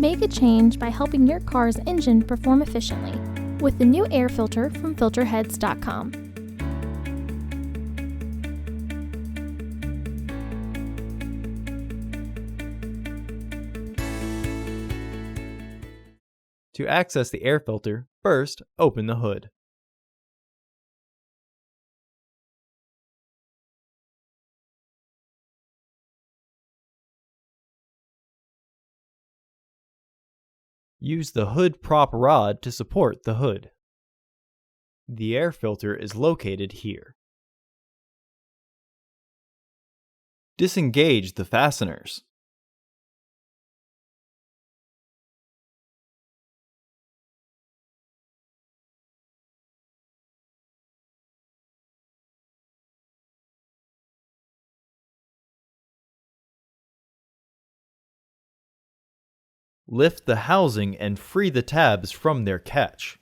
Make a change by helping your car's engine perform efficiently with the new air filter from Filterheads.com. To access the air filter, first open the hood. Use the hood prop rod to support the hood. The air filter is located here. Disengage the fasteners. Lift the housing and free the tabs from their catch.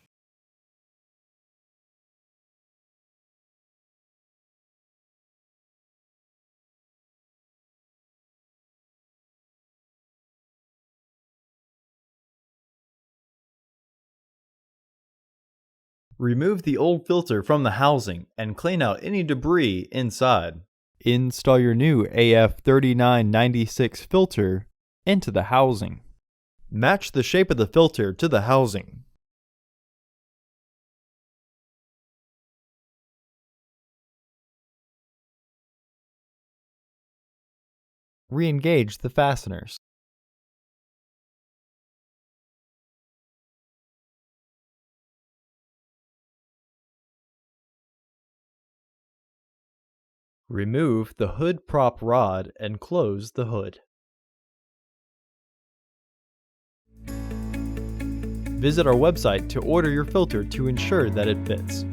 Remove the old filter from the housing and clean out any debris inside. Install your new AF3996 filter into the housing. Match the shape of the filter to the housing. Re-engage the fasteners. Remove the hood prop rod and close the hood. Visit our website to order your filter to ensure that it fits.